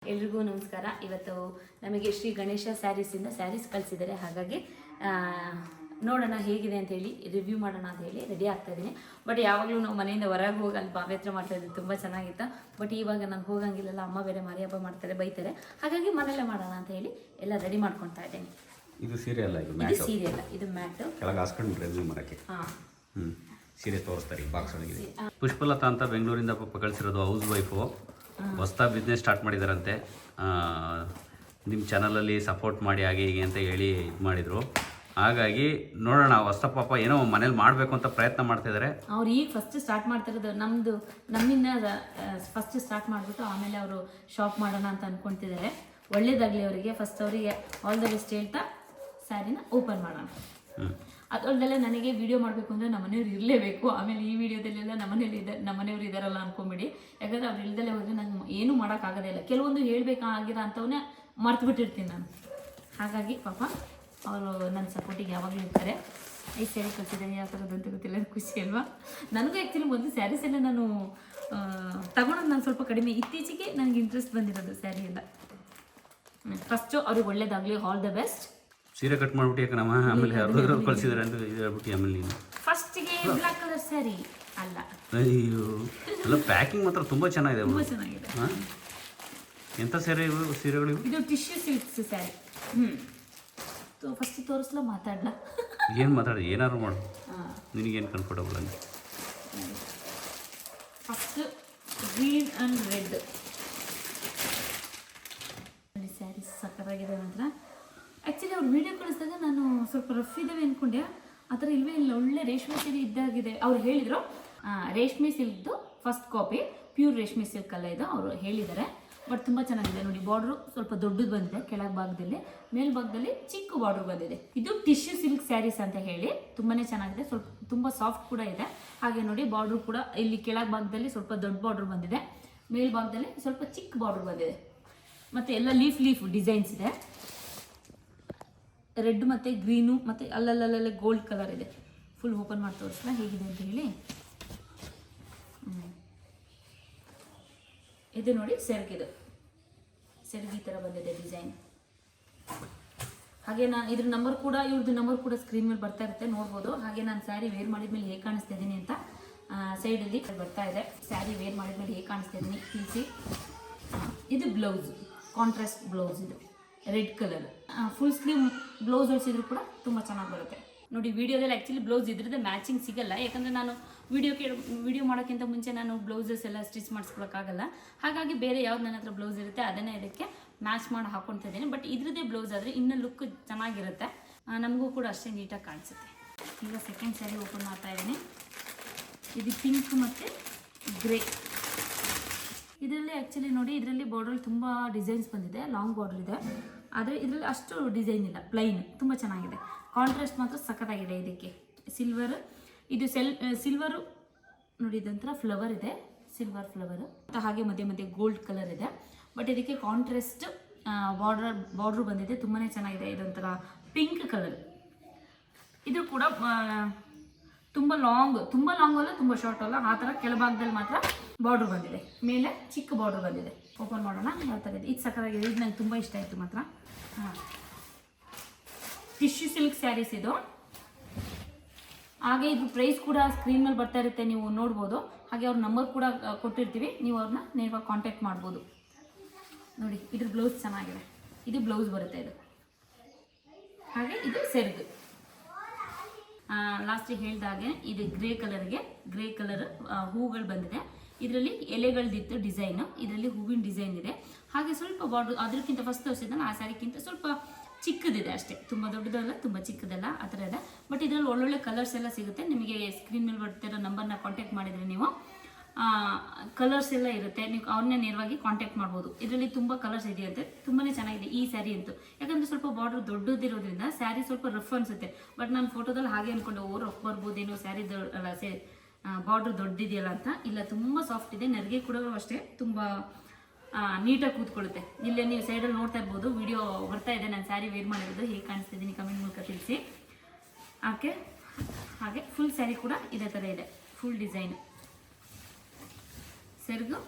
ಎಲ್ರಿಗೂ ನಮಸ್ಕಾರ. ಇವತ್ತು ನಮಗೆ ಶ್ರೀ ಗಣೇಶ ಸ್ಯಾರೀಸಿಂದ ಸ್ಯಾರೀಸ್ ಕಳಿಸಿದ್ದಾರೆ. ಹಾಗಾಗಿ ನೋಡೋಣ ಹೇಗಿದೆ ಅಂತ ಹೇಳಿ ರಿವ್ಯೂ ಮಾಡೋಣ ಅಂತ ಹೇಳಿ ರೆಡಿ ಆಗ್ತಾ ಇದ್ದೀನಿ. ಬಟ್ ಯಾವಾಗಲೂ ನಾವು ಮನೆಯಿಂದ ಹೊರಗೆ ಹೋಗಿ ಅಲ್ಲಿ ಬಾವಿ ಹತ್ರ ಮಾಡ್ತಾ ಇದ್ವಿ, ತುಂಬ ಚೆನ್ನಾಗಿತ್ತು. ಬಟ್ ಇವಾಗ ನಾನು ಹೋಗಂಗಿಲ್ಲಲ್ಲ, ಅಮ್ಮ ಬೇರೆ ಮಾರಿ ಹಬ್ಬ ಮಾಡ್ತಾರೆ, ಬೈತಾರೆ. ಹಾಗಾಗಿ ಮನೆಯಲ್ಲೇ ಮಾಡೋಣ ಅಂತ ಹೇಳಿ ಎಲ್ಲ ರೆಡಿ ಮಾಡ್ಕೊತಾ ಇದ್ದೀನಿ. ಇದು ಸೀರೆ ಅಲ್ಲ, ಇದು ಸೀರೆ ಅಲ್ಲ, ಇದು ಮ್ಯಾಟು. ಕೆಳಗೆ ಹಾಸ್ಕೊಂಡು ರಿವ್ಯೂ ಮಾಡೋಕ್ಕೆ ಹಾಂ ಸೀರೆ ತೋರಿಸ್ತಾರೆ ಬಾಕ್ಸ್ ಒಳಗೆ. ಪುಷ್ಪಲತಾ ಅಂತ ಬೆಂಗಳೂರಿಂದ ಪಾಪ ಕಳಿಸಿರೋದು, ಹೌಸ್ ವೈಫು, ಹೊಸ್ದಾಗಿ ಬಿಸ್ನೆಸ್ ಸ್ಟಾರ್ಟ್ ಮಾಡಿದಾರಂತೆ. ನಿಮ್ಮ ಚಾನಲಲ್ಲಿ ಸಪೋರ್ಟ್ ಮಾಡಿ ಹಾಗೆ ಹೀಗೆ ಅಂತ ಹೇಳಿ ಇದು ಮಾಡಿದರು. ಹಾಗಾಗಿ ನೋಡೋಣ, ಹೊಸ ಪಾಪ ಏನೋ ಮನೇಲಿ ಮಾಡಬೇಕು ಅಂತ ಪ್ರಯತ್ನ ಮಾಡ್ತಿದ್ದಾರೆ. ಅವ್ರು ಈಗ ಫಸ್ಟ್ ಸ್ಟಾರ್ಟ್ ಮಾಡ್ತಿರೋದು, ನಮ್ಮಿಂದ ಫಸ್ಟ್ ಸ್ಟಾರ್ಟ್ ಮಾಡಿಬಿಟ್ಟು ಆಮೇಲೆ ಅವರು ಶಾಪ್ ಮಾಡೋಣ ಅಂತ ಅಂದ್ಕೊಳ್ತಿದ್ದಾರೆ. ಒಳ್ಳೇದಾಗಲಿ ಅವರಿಗೆ. ಫಸ್ಟ್ ಅವರಿಗೆ ಆಲ್ ದ ಬೆಸ್ಟ್ ಹೇಳ್ತಾ ಸ್ಯಾರಿನ ಓಪನ್ ಮಾಡೋಣ. ಅದರಲ್ಲೆಲ್ಲ ನನಗೆ ವಿಡಿಯೋ ಮಾಡಬೇಕು ಅಂದರೆ ನಮ್ಮನೆಯವ್ರು ಇರಲೇಬೇಕು. ಆಮೇಲೆ ಈ ವಿಡಿಯೋದಲ್ಲೆಲ್ಲ ನಮ್ಮನೆಯವ್ರು ಇದ್ದಾರಲ್ಲ ಅಂದ್ಕೊಂಬಿಡಿ. ಯಾಕಂದರೆ ಅವ್ರು ಇಲ್ದಲ್ಲೇ ಹೋದರೆ ನಂಗೆ ಏನೂ ಮಾಡೋಕ್ಕಾಗೋದೇ ಇಲ್ಲ. ಕೆಲವೊಂದು ಹೇಳಬೇಕಾಗಿರೋ ಅಂಥವನ್ನೇ ಮರ್ತುಬಿಟ್ಟಿರ್ತೀನಿ ನಾನು. ಹಾಗಾಗಿ ಪಾಪ ಅವರು ನನ್ನ ಸಪೋರ್ಟಿಗೆ ಯಾವಾಗಲೂ ಇರ್ತಾರೆ. ಈ ಸ್ಯಾರಿ ಕಳಿಸಿದ್ದೀನಿ, ಯಾವ ಥರದ್ದು ಅಂತ ಗೊತ್ತಿಲ್ಲ, ಖುಷಿ ಅಲ್ವಾ? ನನಗೂ ಆ್ಯಕ್ಚುಲಿ ಮೊದಲು ಸ್ಯಾರೀಸ್ ಎಲ್ಲ ನಾನು ತಗೊಳೋದು ನಾನು ಸ್ವಲ್ಪ ಕಡಿಮೆ. ಇತ್ತೀಚೆಗೆ ನನಗೆ ಇಂಟ್ರೆಸ್ಟ್ ಬಂದಿರೋದು ಸ್ಯಾರಿ ಎಲ್ಲ. ಫಸ್ಟು ಅವ್ರಿಗೆ ಒಳ್ಳೇದಾಗಲಿ, ಆಲ್ ದ ಬೆಸ್ಟ್. ಸೀರೆ ಕಟ್ ಮಾಡ್ಬಿಟ್ಟು ಯಾಕೆ ನಮ್ಮ ಆಮೇಲೆ ಯಾರು ಕಳಿಸಿದ್ದಾರೆ ಅಂತ ಇದು ಹೇಳ್ಬಿಟ್ಟು ಆಮೇಲೆ ನೀನು ಫಸ್ಟಿಗೆ ಬ್ಲ್ಯಾಕ್ ಕಲರ್ ಸ್ಯಾರಿ ಅಲ್ಲ. ಅಯ್ಯೋ, ಎಲ್ಲ ಪ್ಯಾಕಿಂಗ್ ಮಾತ್ರ ತುಂಬ ಚೆನ್ನಾಗಿದೆ. ತುಂಬ ಚೆನ್ನಾಗಿದೆ. ಹಾಂ, ಎಂಥ ಸೀರೆಗಳು ಇವು? ಇದು ಟಿಶ್ಯೂ ಸಿಲ್ಕ್ಸ್ ಸ್ಯಾರಿ. ಫಸ್ಟ್ ತೋರಿಸ್ಲಾ, ಮಾತಾಡಲ್ಲ? ಏನು ಮಾತಾಡಿ, ಏನಾದ್ರು ಮಾಡು, ನಿನಗೇನು ಕಂಫರ್ಟಬಲ್ ಅಂತ. First green and red sari ಸಕ್ಕತ್ತಾಗಿದೆ ಮಾತ್ರ. ಆ್ಯಕ್ಚುಲಿ ಅವ್ರು ವೀಡಿಯೋ ಕಳಿಸಿದಾಗ ನಾನು ಸ್ವಲ್ಪ ರಫ್ ಇದ್ದಾವೆ ಅಂದ್ಕೊಂಡೆ. ಆ ಥರ ಇಲ್ಲವೇ ಇಲ್ಲ, ಒಳ್ಳೆ ರೇಷ್ಮೆ ಸೀರೆ ಇದ್ದಾಗಿದೆ. ಅವ್ರು ಹೇಳಿದರು ರೇಷ್ಮೆ ಸಿಲ್ಕ್ದು ಫಸ್ಟ್ ಕಾಪಿ, ಪ್ಯೂರ್ ರೇಷ್ಮೆ ಸಿಲ್ಕ್ ಅಲ್ಲ ಇದು, ಅವರು ಹೇಳಿದ್ದಾರೆ. ಬಟ್ ತುಂಬ ಚೆನ್ನಾಗಿದೆ ನೋಡಿ. ಬಾರ್ಡ್ರು ಸ್ವಲ್ಪ ದೊಡ್ಡದು ಬಂದಿದೆ ಕೆಳಗೆ ಭಾಗದಲ್ಲಿ, ಮೇಲ್ಭಾಗದಲ್ಲಿ ಚಿಕ್ಕ ಬಾರ್ಡ್ರ್ ಬಂದಿದೆ. ಇದು ಟಿಶ್ಯೂ ಸಿಲ್ಕ್ ಸ್ಯಾರೀಸ್ ಅಂತ ಹೇಳಿ ತುಂಬಾ ಚೆನ್ನಾಗಿದೆ. ಸ್ವಲ್ಪ ತುಂಬ ಸಾಫ್ಟ್ ಕೂಡ ಇದೆ. ಹಾಗೆ ನೋಡಿ ಬಾರ್ಡ್ರು ಕೂಡ ಇಲ್ಲಿ ಕೆಳಗೆ ಭಾಗದಲ್ಲಿ ಸ್ವಲ್ಪ ದೊಡ್ಡ ಬಾರ್ಡ್ರ್ ಬಂದಿದೆ, ಮೇಲ್ಭಾಗದಲ್ಲಿ ಸ್ವಲ್ಪ ಚಿಕ್ಕ ಬಾರ್ಡ್ರ್ ಬಂದಿದೆ. ಮತ್ತು ಎಲ್ಲ ಲೀಫ್ ಡಿಸೈನ್ಸ್ ಇದೆ. ರೆಡ್ ಮತ್ತು ಗ್ರೀನು ಮತ್ತು ಅಲ್ಲಲ್ಲಲ್ಲೇ ಗೋಲ್ಡ್ ಕಲರ್ ಇದೆ. ಫುಲ್ ಓಪನ್ ಮಾಡಿ ತೋರಿಸಲ್ಲ ಹೇಗಿದೆ ಅಂತ ಹೇಳಿ. ಇದು ನೋಡಿ ಸೆರ್ಗ್, ಇದು ಸೆರ್ಗ್ ಈ ಥರ ಬಂದಿದೆ ಡಿಸೈನ್. ಹಾಗೆ ನಾನು ಇದ್ರ ನಂಬರ್ ಕೂಡ, ಇವ್ರದ್ದು ನಂಬರ್ ಕೂಡ ಸ್ಕ್ರೀನ್ ಮೇಲೆ ಬರ್ತಾ ಇರುತ್ತೆ, ನೋಡ್ಬೋದು. ಹಾಗೆ ನಾನು ಸ್ಯಾರಿ ವೇರ್ ಮಾಡಿದ್ಮೇಲೆ ಹೇಗೆ ಕಾಣಿಸ್ತಾ ಇದ್ದೀನಿ ಅಂತ ಸೈಡಲ್ಲಿ ಬರ್ತಾ ಇದೆ. ಸ್ಯಾರಿ ವೇರ್ ಮಾಡಿದ್ಮೇಲೆ ಹೇಗೆ ಕಾಣಿಸ್ತಾ ಇದ್ದೀನಿ ತಿಳಿಸಿ. ಇದು ಬ್ಲೌಸ್, ಕಾಂಟ್ರಾಸ್ಟ್ ಬ್ಲೌಸ್, ಇದು red colour. Full sleeve blouse ಹೊಲಿಸಿದ್ರು ಕೂಡ ತುಂಬ ಚೆನ್ನಾಗಿ ಬರುತ್ತೆ ನೋಡಿ. ವಿಡಿಯೋದಲ್ಲಿ ಆ್ಯಕ್ಚುಲಿ ಬ್ಲೌಸ್ ಇದ್ರದ್ದು ಮ್ಯಾಚಿಂಗ್ ಸಿಗಲ್ಲ, ಯಾಕಂದರೆ ನಾನು ವಿಡಿಯೋ ಮಾಡೋಕ್ಕಿಂತ ಮುಂಚೆ ನಾನು ಬ್ಲೌಸಸ್ ಎಲ್ಲ ಸ್ಟಿಚ್ ಮಾಡಿಸ್ಕೊಳಕ್ಕಾಗಲ್ಲ. ಹಾಗಾಗಿ ಬೇರೆ ಯಾವ್ದು ನನ್ನ ಹತ್ರ ಬ್ಲೌಸ್ ಇರುತ್ತೆ ಅದನ್ನೇ ಇದಕ್ಕೆ ಮ್ಯಾಚ್ ಮಾಡಿ ಹಾಕ್ಕೊಳ್ತಾ ಇದ್ದೀನಿ. ಬಟ್ ಇದ್ರದ್ದೇ ಬ್ಲೌಸ್ ಆದರೆ ಇನ್ನೂ ಲುಕ್ ಚೆನ್ನಾಗಿರುತ್ತೆ, ನಮಗೂ ಕೂಡ ಅಷ್ಟೇ ನೀಟಾಗಿ ಕಾಣಿಸುತ್ತೆ. ಈಗ ಸೆಕೆಂಡ್ ಸ್ಯಾರಿ ಓಪನ್ ಮಾಡ್ತಾ ಇದ್ದೀನಿ. ಇದು ಪಿಂಕ್ ಮತ್ತು ಗ್ರೇ. ಇದರಲ್ಲಿ ಆ್ಯಕ್ಚುಲಿ ನೋಡಿ, ಇದರಲ್ಲಿ ಬಾರ್ಡ್ರಲ್ಲಿ ತುಂಬ ಡಿಸೈನ್ಸ್ ಬಂದಿದೆ, ಲಾಂಗ್ ಬಾರ್ಡರ್ ಇದೆ. ಆದರೆ ಇದರಲ್ಲಿ ಅಷ್ಟು ಡಿಸೈನ್ ಇಲ್ಲ, ಪ್ಲೈನ್, ತುಂಬ ಚೆನ್ನಾಗಿದೆ. ಕಾಂಟ್ರಾಸ್ಟ್ ಮಾತ್ರ ಸಖತ್ತಾಗಿದೆ. ಇದಕ್ಕೆ ಸಿಲ್ವರ್, ಇದು ಸಿಲ್ವರು ನೋಡಿ, ಇದೊಂಥರ ಫ್ಲವರ್ ಇದೆ, ಸಿಲ್ವರ್ ಫ್ಲವರು. ಹಾಗೆ ಮಧ್ಯೆ ಗೋಲ್ಡ್ ಕಲರ್ ಇದೆ. ಬಟ್ ಇದಕ್ಕೆ ಕಾಂಟ್ರಾಸ್ಟ್ ಬಾರ್ಡ್ರು ಬಂದಿದೆ, ತುಂಬಾ ಚೆನ್ನಾಗಿದೆ. ಇದೊಂಥರ ಪಿಂಕ್ ಕಲರ್. ಇದು ಕೂಡ ತುಂಬ ಲಾಂಗ್ ಅಲ್ಲ, ತುಂಬ ಶಾರ್ಟ್ ಅಲ್ಲ, ಆ ಥರ ಕೆಳಭಾಗದಲ್ಲಿ ಮಾತ್ರ ಬಾರ್ಡ್ರ್ ಬಂದಿದೆ, ಮೇಲೆ ಚಿಕ್ಕ ಬಾರ್ಡ್ರ್ ಬಂದಿದೆ. ಓಪನ್ ಮಾಡೋಣ ಯಾವ ಥರ ಇದೆ. ಇದು ಸಕ್ಕತ್ತಾಗಿದೆ, ಇದು ನಂಗೆ ತುಂಬ ಇಷ್ಟ ಆಯಿತು ಮಾತ್ರ. ಹಾಂ, ಟಿಶ್ಯೂ ಸಿಲ್ಕ್ ಸ್ಯಾರೀಸ್ ಇದು. ಹಾಗೆ ಇದು ಪ್ರೈಸ್ ಕೂಡ ಸ್ಕ್ರೀನ್ ಮೇಲೆ ಬರ್ತಾ ಇರುತ್ತೆ, ನೀವು ನೋಡ್ಬೋದು. ಹಾಗೆ ಅವ್ರ ನಂಬರ್ ಕೂಡ ಕೊಟ್ಟಿರ್ತೀವಿ, ನೀವು ಅವ್ರನ್ನ ನೇರವಾಗಿ ಕಾಂಟ್ಯಾಕ್ಟ್ ಮಾಡ್ಬೋದು. ನೋಡಿ, ಇದ್ರ ಬ್ಲೌಸ್ ಚೆನ್ನಾಗಿದೆ. ಇದು ಬ್ಲೌಸ್ ಬರುತ್ತೆ ಇದು. ಹಾಗೆ ಇದು ಸೆರ್ಗ್. ಲಾಸ್ಟಿಗೆ ಹೇಳಿದಾಗೆ ಇದು ಗ್ರೇ ಕಲರ್ ಹೂಗಳು ಬಂದಿದೆ. ಇದರಲ್ಲಿ ಎಲೆಗಳದಿತ್ತು ಡಿಸೈನು, ಇದರಲ್ಲಿ ಹೂವಿನ ಡಿಸೈನ್ ಇದೆ. ಹಾಗೆ ಸ್ವಲ್ಪ ಬಾರ್ಡ್ರ್ ಅದಕ್ಕಿಂತ ಫಸ್ಟ್ ತೋರಿಸಿದ್ನಲ್ಲ ಆ ಸ್ಯಾರಿಗಿಂತ ಸ್ವಲ್ಪ ಚಿಕ್ಕದಿದೆ ಅಷ್ಟೇ, ತುಂಬ ದೊಡ್ಡದಲ್ಲ, ತುಂಬ ಚಿಕ್ಕದಲ್ಲ, ಆ ಥರ ಇದೆ. ಬಟ್ ಇದರಲ್ಲಿ ಒಳ್ಳೊಳ್ಳೆ ಕಲರ್ಸ್ ಎಲ್ಲ ಸಿಗುತ್ತೆ. ನಿಮಗೆ ಸ್ಕ್ರೀನ್ ಮೇಲೆ ಬರ್ತಿರೋ ನಂಬರ್ನ ಕಾಂಟ್ಯಾಕ್ಟ್ ಮಾಡಿದರೆ ನೀವು ಕಲರ್ಸ್ ಎಲ್ಲ ಇರುತ್ತೆ, ನೀವು ಅವ್ರನ್ನೇ ನೇರವಾಗಿ ಕಾಂಟ್ಯಾಕ್ಟ್ ಮಾಡ್ಬೋದು. ಇದರಲ್ಲಿ ತುಂಬ ಕಲರ್ಸ್ ಇದೆಯಂತೆ, ತುಂಬಾ ಚೆನ್ನಾಗಿದೆ ಈ ಸ್ಯಾರಿ ಅಂತೂ. ಯಾಕಂದರೆ ಸ್ವಲ್ಪ ಬಾರ್ಡ್ರ್ ದೊಡ್ಡದಿರೋದ್ರಿಂದ ಸ್ಯಾರಿ ಸ್ವಲ್ಪ ರಫ್ ಅನಿಸುತ್ತೆ. ಬಟ್ ನಾನು ಫೋಟೋದಲ್ಲಿ ಹಾಗೆ ಅಂದ್ಕೊಂಡೆ, ರಫ್ ಬರ್ಬೋದೇನೋ ಸ್ಯಾರಿ ಬಾರ್ಡ್ರ್ ದೊಡ್ಡದಿದೆಯಲ್ಲ ಅಂತ. ಇಲ್ಲ, ತುಂಬ ಸಾಫ್ಟ್ ಇದೆ. ನೆರಿಗೆ ಕೂಡ ಅಷ್ಟೇ ತುಂಬ ನೀಟಾಗಿ ಕೂತ್ಕೊಳ್ಳುತ್ತೆ. ಇಲ್ಲೇ ನೀವು ಸೈಡಲ್ಲಿ ನೋಡ್ತಾ ಇರ್ಬೋದು, ವಿಡಿಯೋ ಬರ್ತಾ ಇದೆ, ನಾನು ಸ್ಯಾರಿ ವೇರ್ ಮಾಡಿರೋದು. ಹೇಗೆ ಕಾಣಿಸ್ತಿದ್ದೀನಿ ಕಮೆಂಟ್ ಮೂಲಕ ತಿಳಿಸಿ. ಓಕೆ, ಹಾಗೆ ಫುಲ್ ಸ್ಯಾರಿ ಕೂಡ ಇದೇ ಥರ ಇದೆ, ಫುಲ್ ಡಿಸೈನ್ ಸೆರ್ಗು.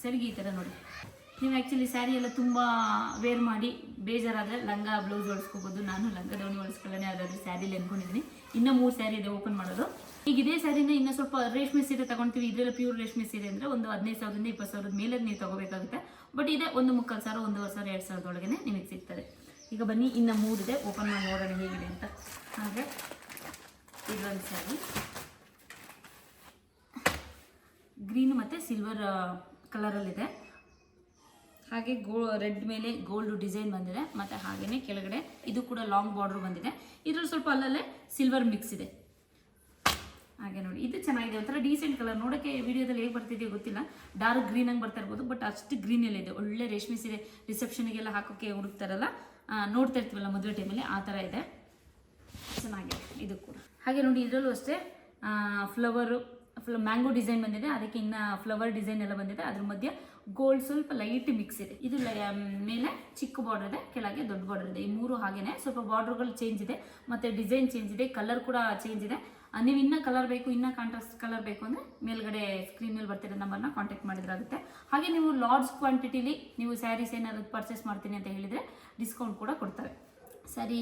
ಸೆರಗು ಈ ಥರ ನೋಡಿ. ನೀವು ಆ್ಯಕ್ಚುಲಿ ಸ್ಯಾರಿ ಎಲ್ಲ ತುಂಬ ವೇರ್ ಮಾಡಿ ಬೇಜಾರಾದರೆ ಲಂಗ ಬ್ಲೌಸ್ ಹೊಲಿಸ್ಕೋಬೋದು. ನಾನು ಲಂಗ ಡೌನಿ ಹೊಲಿಸ್ಕೊಳ್ಳೋಣ ಯಾವುದಾದ್ರೂ ಸ್ಯಾರಿಲಿ ಅಂದ್ಕೊಂಡಿದ್ದೀನಿ. ಇನ್ನೂ 3 ಸ್ಯಾರಿ ಇದೆ ಓಪನ್ ಮಾಡೋದು. ಈಗ ಇದೇ ಸ್ಯಾರಿನ ಇನ್ನೂ ಸ್ವಲ್ಪ ರೇಷ್ಮೆ ಸೀರೆ ತೊಗೊಳ್ತೀವಿ. ಇದೆಲ್ಲ ಪ್ಯೂರ್ ರೇಷ್ಮೆ ಸೀರೆ ಅಂದರೆ ಒಂದು 15,000ದಿಂದ 20,000 ಮೇಲೆ ನೀವು ತೊಗೋಬೇಕಾಗುತ್ತೆ. ಬಟ್ ಇದೆ 1,3,000, 1,500, 2,000 ಒಳಗೆ ನಿಮಗೆ ಸಿಗ್ತದೆ. ಈಗ ಬನ್ನಿ ಇನ್ನೂ 3 ಇದೆ, ಓಪನ್ ಮಾಡಿ ನೋಡೋಣ ಹೇಗಿದೆ ಅಂತ. ಹಾಗೆ ಇದೊಂದು ಸ್ಯಾರಿ ಗ್ರೀನ್ ಮತ್ತು ಸಿಲ್ವರ್ ಕಲರಲ್ಲಿದೆ. ಹಾಗೆ ರೆಡ್ ಮೇಲೆ ಗೋಲ್ಡ್ ಡಿಸೈನ್ ಬಂದಿದೆ. ಮತ್ತು ಹಾಗೆಯೇ ಕೆಳಗಡೆ ಇದು ಕೂಡ ಲಾಂಗ್ ಬಾರ್ಡರ್ ಬಂದಿದೆ. ಇದರಲ್ಲಿ ಸ್ವಲ್ಪ ಅಲ್ಲಲ್ಲೇ ಸಿಲ್ವರ್ ಮಿಕ್ಸ್ ಇದೆ. ಹಾಗೆ ನೋಡಿ, ಇದು ಚೆನ್ನಾಗಿದೆ, ಒಂಥರ ಡೀಸೆಂಟ್ ಕಲರ್. ನೋಡೋಕ್ಕೆ ವಿಡಿಯೋದಲ್ಲಿ ಹೇಗೆ ಬರ್ತಿದೆಯೋ ಗೊತ್ತಿಲ್ಲ, ಡಾರ್ಕ್ ಗ್ರೀನ್ ಆಗಿ ಬರ್ತಾ ಇರ್ಬೋದು. ಬಟ್ ಅಷ್ಟು ಗ್ರೀನೆಲ್ಲ ಇದೆ. ಒಳ್ಳೆ ರೇಷ್ಮೆ ಸೀರೆ ರಿಸೆಪ್ಷನ್ಗೆಲ್ಲ ಹಾಕೋಕ್ಕೆ ಹುಡುಕ್ತಾರಲ್ಲ, ನೋಡ್ತಾ ಇರ್ತೀವಲ್ಲ ಮದುವೆ ಟೈಮಲ್ಲಿ, ಆ ಥರ ಇದೆ. ಚೆನ್ನಾಗಿದೆ ಇದು ಕೂಡ. ಹಾಗೆ ನೋಡಿ, ಇದರಲ್ಲೂ ಅಷ್ಟೇ ಮ್ಯಾಂಗೋ ಡಿಸೈನ್ ಬಂದಿದೆ. ಅದಕ್ಕೆ ಇನ್ನು ಫ್ಲವರ್ ಡಿಸೈನ್ ಎಲ್ಲ ಬಂದಿದೆ. ಅದ್ರ ಮಧ್ಯೆ ಗೋಲ್ಡ್ ಸ್ವಲ್ಪ ಲೈಟ್ ಮಿಕ್ಸ್ ಇದೆ. ಇದು ಮೇಲೆ ಚಿಕ್ಕ ಬಾರ್ಡರ್ ಇದೆ, ಕೆಳಗೆ ದೊಡ್ಡ ಬಾರ್ಡರ್ ಇದೆ. ಈ 3 ಹಾಗೇನೆ ಸ್ವಲ್ಪ ಬಾರ್ಡರ್ಗಳು ಚೇಂಜ್ ಇದೆ, ಮತ್ತು ಡಿಸೈನ್ ಚೇಂಜ್ ಇದೆ, ಕಲರ್ ಕೂಡ ಚೇಂಜ್ ಇದೆ. ನೀವು ಇನ್ನೂ ಕಲರ್ ಬೇಕು, ಇನ್ನೂ ಕಾಂಟ್ರಾಸ್ಟ್ ಕಲರ್ ಬೇಕು ಅಂದರೆ ಮೇಲ್ಗಡೆ ಸ್ಕ್ರೀನ್ ಮೇಲೆ ಬರ್ತಿರೋ ನಂಬರ್ನ ಕಾಂಟ್ಯಾಕ್ಟ್ ಮಾಡಿದ್ರಾಗುತ್ತೆ. ಹಾಗೆ ನೀವು ಲಾರ್ಜ್ ಕ್ವಾಂಟಿಟಿಲಿ ನೀವು ಸ್ಯಾರೀಸ್ ಏನಾದ್ರು ಪರ್ಚೇಸ್ ಮಾಡ್ತೀನಿ ಅಂತ ಹೇಳಿದರೆ ಡಿಸ್ಕೌಂಟ್ ಕೂಡ ಕೊಡ್ತಾರೆ. ಸರಿ,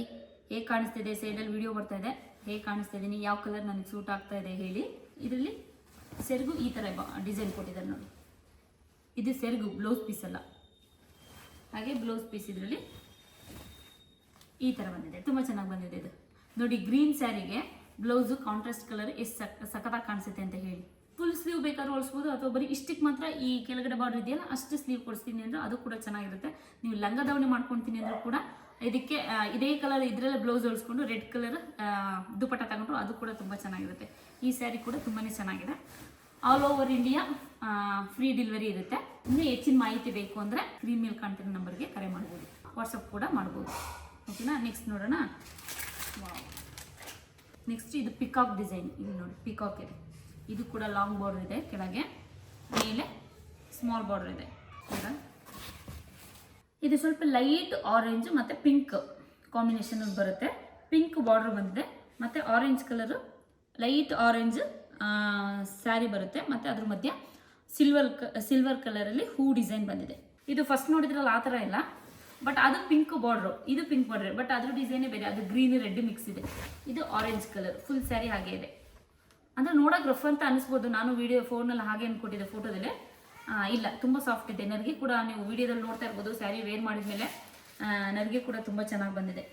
ಹೇಗೆ ಕಾಣಿಸ್ತಿದೆ? ಸೈಡಲ್ಲಿ ವಿಡಿಯೋ ಬರ್ತಾ ಇದೆ, ಹೇಗೆ ಕಾಣಿಸ್ತಾ ಇದ್ದೀನಿ, ಯಾವ ಕಲರ್ ನನಗೆ ಸೂಟ್ ಆಗ್ತಾ ಇದೆ ಹೇಳಿ. ಇದರಲ್ಲಿ ಸೆರಗು ಈ ಥರ ಡಿಸೈನ್ ಕೊಟ್ಟಿದ್ದಾರೆ ನೋಡಿ. ಇದು ಸೆರಗು, ಬ್ಲೌಸ್ ಪೀಸ್ ಅಲ್ಲ. ಹಾಗೆ ಬ್ಲೌಸ್ ಪೀಸ್ ಇದರಲ್ಲಿ ಈ ಥರ ಬಂದಿದೆ. ತುಂಬ ಚೆನ್ನಾಗಿ ಬಂದಿದೆ ಇದು ನೋಡಿ. ಗ್ರೀನ್ ಸ್ಯಾರಿಗೆ ಬ್ಲೌಸು ಕಾಂಟ್ರಾಸ್ಟ್ ಕಲರ್ ಎಷ್ಟು ಸಖತ್ತಾಗಿ ಕಾಣಿಸುತ್ತೆ ಅಂತ ಹೇಳಿ. ಫುಲ್ ಸ್ಲೀವ್ ಬೇಕಾದ್ರೂ ಹೊಲಿಸ್ಬೋದು, ಅಥವಾ ಬರೀ ಇಷ್ಟಕ್ಕೆ ಮಾತ್ರ ಈ ಕೆಳಗಡೆ ಬಾರ್ಡರ್ ಇದೆಯಲ್ಲ ಅಷ್ಟು ಸ್ಲೀವ್ ಕೊಡಿಸ್ತೀನಿ ಅಂದರೆ ಅದು ಕೂಡ ಚೆನ್ನಾಗಿರುತ್ತೆ. ನೀವು ಲಂಗ ದಾವಣಿ ಮಾಡ್ಕೊತೀನಿ ಅಂದರೂ ಕೂಡ ಇದಕ್ಕೆ ಇದೇ ಕಲರ್ ಇದರಲ್ಲೇ ಬ್ಲೌಸ್ ಹೊಲಿಸ್ಕೊಂಡು ರೆಡ್ ಕಲರ್ ದುಪಟ್ಟ ತಗೊಂಡ್ರು ಅದು ಕೂಡ ತುಂಬ ಚೆನ್ನಾಗಿರುತ್ತೆ. ಈ ಸ್ಯಾರಿ ಕೂಡ ತುಂಬಾ ಚೆನ್ನಾಗಿದೆ. All over India free delivery ಇರುತ್ತೆ. ಇನ್ನೂ ಹೆಚ್ಚಿನ ಮಾಹಿತಿ ಬೇಕು ಅಂದರೆ ಸ್ಕ್ರೀನ್ ಮೇಲೆ ಕಾಣ್ತಿರೋ ನಂಬರ್ಗೆ ಕರೆ ಮಾಡ್ಬೋದು, ವಾಟ್ಸಪ್ ಕೂಡ ಮಾಡ್ಬೋದು. ಓಕೆನಾ? ನೆಕ್ಸ್ಟ್ ನೋಡೋಣ. ನೆಕ್ಸ್ಟ್ ಇದು ಪಿಕಾಕ್ ಡಿಸೈನ್. ಇಲ್ಲಿ ನೋಡಿ, ಪಿಕಾಕ್ ಇದೆ. ಇದು ಕೂಡ ಲಾಂಗ್ ಬಾರ್ಡರ್ ಇದೆ, ಕೆಳಗೆ ಮೇಲೆ ಸ್ಮಾಲ್ ಬಾರ್ಡರ್ ಇದೆ. ಇದು ಸ್ವಲ್ಪ ಲೈಟ್ ಆರೆಂಜ್ ಮತ್ತು ಪಿಂಕ್ ಕಾಂಬಿನೇಷನ್ ಬರುತ್ತೆ. ಪಿಂಕ್ ಬಾರ್ಡರ್ ಬಂದಿದೆ, ಮತ್ತು orange colour, light orange sari ಬರುತ್ತೆ. ಮತ್ತು ಅದ್ರ ಮಧ್ಯೆ ಸಿಲ್ವರ್ ಕಲರಲ್ಲಿ ಹೂ ಡಿಸೈನ್ ಬಂದಿದೆ. ಇದು ಫಸ್ಟ್ ನೋಡಿದ್ರಲ್ಲ ಆ ಥರ ಇಲ್ಲ, ಬಟ್ ಅದು ಪಿಂಕ್ ಬಾರ್ಡ್ರು, ಇದು ಪಿಂಕ್ ಬಾರ್ಡ್ರ್, ಬಟ್ ಅದ್ರ ಡಿಸೈನೇ ಬೇರೆ. ಅದು ಗ್ರೀನ್ ರೆಡ್ ಮಿಕ್ಸ್ ಇದೆ. ಇದು ಆರೆಂಜ್ ಕಲರ್ ಫುಲ್ ಸ್ಯಾರಿ ಹಾಗೆ ಇದೆ. ಅಂದರೆ ನೋಡೋಕೆ ರಫ್ ಅಂತ ಅನಿಸ್ಬೋದು. ನಾನು ವಿಡಿಯೋ ಫೋನಲ್ಲಿ ಹಾಗೆ ಅಂದ್ಕೊಟ್ಟಿದ್ದೆ, ಫೋಟೋದಲ್ಲಿ ಇಲ್ಲ, ತುಂಬ ಸಾಫ್ಟ್ ಇದೆ. ನರಿಗೆ ಕೂಡ ನೀವು ವಿಡಿಯೋದಲ್ಲಿ ನೋಡ್ತಾ ಇರ್ಬೋದು. ಸ್ಯಾರಿ ವೇರ್ ಮಾಡಿದ್ಮೇಲೆ ನರಿಗೆ ಕೂಡ ತುಂಬ ಚೆನ್ನಾಗಿ ಬಂದಿದೆ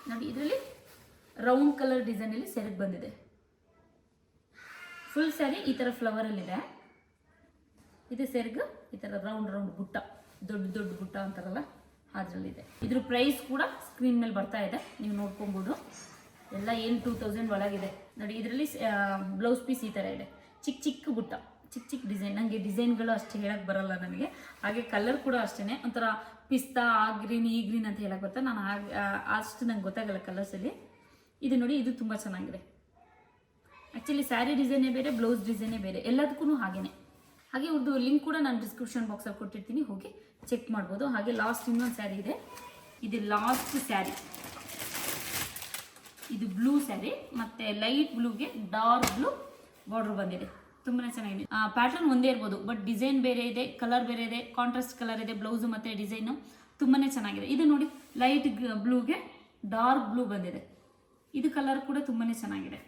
ನೋಡಿ. ಇದರಲ್ಲಿ ರೌಂಡ್ ಕಲರ್ ಡಿಸೈನಲ್ಲಿ ಸೆರಗು ಬಂದಿದೆ. ಫುಲ್ ಸ್ಯಾರಿ ಈ ಥರ ಫ್ಲವರಲ್ಲಿದೆ. ಇದು ಸೆರಗು ಈ ಥರ ರೌಂಡ್ ಬುಟ್ಟ, ದೊಡ್ಡ ಬುಟ್ಟ ಅಂತಾರಲ್ಲ ಅದರಲ್ಲಿದೆ. ಇದ್ರ ಪ್ರೈಸ್ ಕೂಡ ಸ್ಕ್ರೀನ್ ಮೇಲೆ ಬರ್ತಾ ಇದೆ, ನೀವು ನೋಡ್ಕೊಬೋದು. ಎಲ್ಲ ಏನು 2000 ಒಳಗಿದೆ ನೋಡಿ. ಇದರಲ್ಲಿ ಬ್ಲೌಸ್ ಪೀಸ್ ಈ ಥರ ಇದೆ, ಚಿಕ್ಕ ಬುಟ್ಟ, ಚಿಕ್ಕ ಡಿಸೈನ್. ನನಗೆ ಡಿಸೈನ್ಗಳು ಅಷ್ಟು ಹೇಳಕ್ಕೆ ಬರಲ್ಲ ನನಗೆ. ಹಾಗೆ ಕಲರ್ ಕೂಡ ಅಷ್ಟೇ, ಒಂಥರ ಪಿಸ್ತಾ, ಆ ಗ್ರೀನ್ ಈ ಗ್ರೀನ್ ಅಂತ ಹೇಳಕ್ಕೆ ಬರ್ತದೆ. ನಾನು ಅಷ್ಟು ನಂಗೆ ಗೊತ್ತಾಗಲ್ಲ ಕಲರ್ಸಲ್ಲಿ. ಇದು ನೋಡಿ, ಇದು ತುಂಬ ಚೆನ್ನಾಗಿದೆ. ಆ್ಯಕ್ಚುಲಿ ಸ್ಯಾರಿ ಡಿಸೈನೇ ಬೇರೆ, ಬ್ಲೌಸ್ ಡಿಸೈನೇ ಬೇರೆ, ಎಲ್ಲದಕ್ಕೂ ಹಾಗೇನೆ. ಹಾಗೆ ಇವ್ರದ್ದು ಲಿಂಕ್ ಕೂಡ ನಾನು ಡಿಸ್ಕ್ರಿಪ್ಷನ್ ಬಾಕ್ಸಲ್ಲಿ ಕೊಟ್ಟಿರ್ತೀನಿ, ಹೋಗಿ ಚೆಕ್ ಮಾಡ್ಬೋದು. ಹಾಗೆ ಲಾಸ್ಟ್ ಇನ್ನೊಂದು ಸ್ಯಾರಿ ಇದೆ. ಇದು ಲಾಸ್ಟ್ ಸ್ಯಾರಿ. ಇದು ಬ್ಲೂ ಸ್ಯಾರಿ, ಮತ್ತು ಲೈಟ್ ಬ್ಲೂಗೆ ಡಾರ್ಕ್ ಬ್ಲೂ ಬಾರ್ಡರ್ ಬಂದಿದೆ. ತುಂಬಾ ಚೆನ್ನಾಗಿದೆ. ಪ್ಯಾಟರ್ನ್ ಒಂದೇ ಇರ್ಬೋದು, ಬಟ್ ಡಿಸೈನ್ ಬೇರೆ ಇದೆ, ಕಲರ್ ಬೇರೆ ಇದೆ, ಕಾಂಟ್ರಾಸ್ಟ್ ಕಲರ್ ಇದೆ ಬ್ಲೌಸು ಮತ್ತು ಡಿಸೈನು. ತುಂಬಾ ಚೆನ್ನಾಗಿದೆ. ಇದು ನೋಡಿ, ಲೈಟ್ ಬ್ಲೂಗೆ ಡಾರ್ಕ್ ಬ್ಲೂ ಬಂದಿದೆ. ಇದು ಕಲರ್ ಕೂಡ ತುಂಬಾ ಚೆನ್ನಾಗಿದೆ.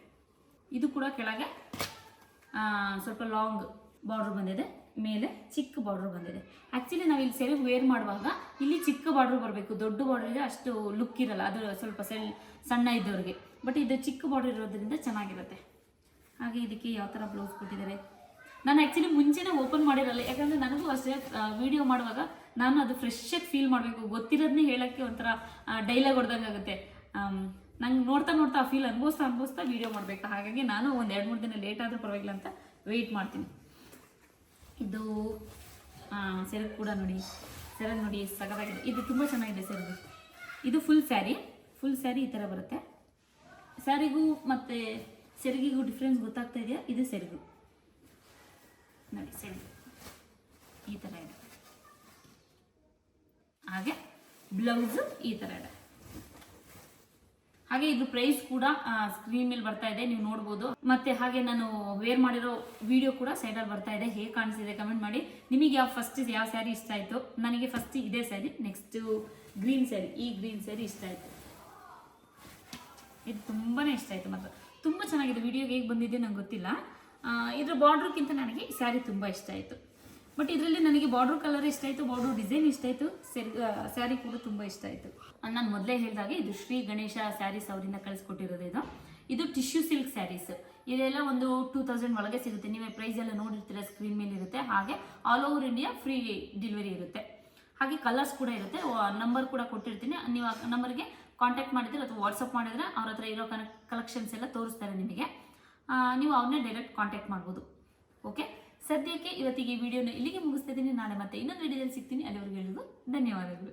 ಇದು ಕೂಡ ಕೆಳಗೆ ಸ್ವಲ್ಪ ಲಾಂಗ್ ಬಾರ್ಡರ್ ಬಂದಿದೆ, ಮೇಲೆ ಚಿಕ್ಕ ಬಾರ್ಡರ್ ಬಂದಿದೆ. ಆ್ಯಕ್ಚುಲಿ ನಾವು ಇಲ್ಲಿ ಸೆರಗು ವೇರ್ ಮಾಡುವಾಗ ಇಲ್ಲಿ ಚಿಕ್ಕ ಬಾರ್ಡರ್ ಬರಬೇಕು, ದೊಡ್ಡ ಬಾರ್ಡರ್ ಇದೆ ಅಷ್ಟು ಲುಕ್ ಇರಲ್ಲ, ಅದು ಸ್ವಲ್ಪ ಸಣ್ಣ ಇದ್ದವ್ರಿಗೆ. ಬಟ್ ಇದು ಚಿಕ್ಕ ಬಾರ್ಡರ್ ಇರೋದ್ರಿಂದ ಚೆನ್ನಾಗಿರುತ್ತೆ. ಹಾಗೆ ಇದಕ್ಕೆ ಯಾವ ಥರ ಬ್ಲೌಸ್ ಕೊಟ್ಟಿದ್ದಾರೆ. ನಾನು ಆ್ಯಕ್ಚುಲಿ ಮುಂಚೆನೇ ಓಪನ್ ಮಾಡಿರಲ್ಲ, ಯಾಕಂದರೆ ನನಗೂ ಅಷ್ಟೇ ವಿಡಿಯೋ ಮಾಡುವಾಗ ನಾನು ಅದು ಫ್ರೆಶ್ಶಾಗಿ ಫೀಲ್ ಮಾಡಬೇಕು. ಗೊತ್ತಿರೋದನ್ನೇ ಹೇಳೋಕ್ಕೆ ಒಂಥರ ಡೈಲಾಗ್ ಹೊಡೆದಂಗೆ ಆಗುತ್ತೆ. ನಂಗೆ ನೋಡ್ತಾ ಆ ಫೀಲ್ ಅನುಭವಿಸ್ತಾ ವೀಡಿಯೋ ಮಾಡಬೇಕು. ಹಾಗಾಗಿ ನಾನು ಒಂದು 2-3 ದಿನ ಲೇಟ್ ಆದರೂ ಪರವಾಗಿಲ್ಲ ಅಂತ ವೆಯ್ಟ್ ಮಾಡ್ತೀನಿ. ಇದು ಸೆರಗು ಕೂಡ ನೋಡಿ, ಸೆರಗು ನೋಡಿ ಸಖತ್ತಾಗಿದೆ. ಇದು ತುಂಬ ಚೆನ್ನಾಗಿದೆ ಸೆರಗು. ಇದು ಫುಲ್ ಸ್ಯಾರಿ ಈ ಥರ ಬರುತ್ತೆ. ಸ್ಯಾರಿಗೂ ಮತ್ತು ಸೆರಗಿಗೂ ಡಿಫ್ರೆನ್ಸ್ ಗೊತ್ತಾಗ್ತಾ ಇದೆಯಾ? ಇದು ಸೆರಗು ನೋಡಿ, ಸೆರಗು ಈ ಥರ ಇದೆ. ಹಾಗೆ ಬ್ಲೌಸು ಈ ಥರ ಇದೆ. ಹಾಗೆ ಇದ್ರ ಪ್ರೈಸ್ ಕೂಡ ಸ್ಕ್ರೀನ್ ಮೇಲೆ ಬರ್ತಾ ಇದೆ, ನೀವು ನೋಡ್ಬೋದು. ಮತ್ತೆ ಹಾಗೆ ನಾನು ವೇರ್ ಮಾಡಿರೋ ವಿಡಿಯೋ ಕೂಡ ಸೈಡಲ್ಲಿ ಬರ್ತಾ ಇದೆ. ಹೇಗೆ ಕಾಣಿಸ್ತಿದೆ ಕಮೆಂಟ್ ಮಾಡಿ. ನಿಮಗೆ ಯಾವ ಸ್ಯಾರಿ ಇಷ್ಟ ಆಯಿತು? ನನಗೆ ಫಸ್ಟ್ ಇದೇ ಸ್ಯಾರಿ, ನೆಕ್ಸ್ಟ್ ಗ್ರೀನ್ ಸ್ಯಾರಿ, ಈ ಗ್ರೀನ್ ಸ್ಯಾರಿ ಇಷ್ಟ ಆಯಿತು. ಇದು ತುಂಬಾ ಇಷ್ಟ ಆಯಿತು, ಮತ್ತು ತುಂಬ ಚೆನ್ನಾಗಿದೆ. ವಿಡಿಯೋಗೆ ಹೇಗೆ ಬಂದಿದೆ ನಂಗೆ ಗೊತ್ತಿಲ್ಲ. ಇದ್ರ ಬಾರ್ಡ್ರ್ಗಿಂತ ನನಗೆ ಸ್ಯಾರಿ ತುಂಬ ಇಷ್ಟ ಆಯಿತು. ಬಟ್ ಇದರಲ್ಲಿ ನನಗೆ ಬಾರ್ಡ್ರ್ ಕಲರ್ ಇಷ್ಟ ಆಯಿತು, ಬಾರ್ಡ್ರ್ ಡಿಸೈನ್ ಇಷ್ಟ ಆಯಿತು, ಸ್ಯಾರಿ ಕೂಡ ತುಂಬ ಇಷ್ಟ ಆಯಿತು. ನಾನು ಮೊದಲೇ ಹೇಳಿದಾಗೆ ಇದು ಶ್ರೀ ಗಣೇಶ ಸ್ಯಾರೀಸ್ ಅವರಿಂದ ಕಳಿಸ್ಕೊಟ್ಟಿರೋದು. ಇದು ಟಿಶ್ಯೂ ಸಿಲ್ಕ್ ಸ್ಯಾರೀಸ್. ಇದೆಲ್ಲ ಒಂದು 2000 ಒಳಗೆ ಸಿಗುತ್ತೆ. ನೀವೇ ಪ್ರೈಸ್ ಎಲ್ಲ ನೋಡಿರ್ತೀರ, ಸ್ಕ್ರೀನ್ ಮೇಲೆ ಇರುತ್ತೆ. ಹಾಗೆ all over India free delivery ಇರುತ್ತೆ. ಹಾಗೆ ಕಲರ್ಸ್ ಕೂಡ ಇರುತ್ತೆ. ನಂಬರ್ ಕೂಡ ಕೊಟ್ಟಿರ್ತೀನಿ, ನೀವು ಆ ನಂಬರ್ಗೆ ಕಾಂಟ್ಯಾಕ್ಟ್ ಮಾಡಿದ್ರೆ ಅಥವಾ ವಾಟ್ಸಪ್ ಮಾಡಿದ್ರೆ ಅವ್ರ ಹತ್ರ ಇರೋ ಕಲೆಕ್ಷನ್ಸ್ ಎಲ್ಲ ತೋರಿಸ್ತಾರೆ ನಿಮಗೆ. ನೀವು ಅವ್ರನ್ನೇ ಡೈರೆಕ್ಟ್ ಕಾಂಟ್ಯಾಕ್ಟ್ ಮಾಡ್ಬೋದು. ಓಕೆ, ಸದ್ಯಕ್ಕೆ ಇವತ್ತಿಗೆ ಈ ವಿಡಿಯೋನ ಇಲ್ಲಿಗೆ ಮುಗಿಸ್ತಿದ್ದೀನಿ. ನಾಳೆ ಮತ್ತೆ ಇನ್ನೊಂದು ವಿಡಿಯೋದಲ್ಲಿ ಸಿಗ್ತೀನಿ. ಅಲ್ಲಿವರೆಗೂ ಹೇಳೋದು ಧನ್ಯವಾದಗಳು.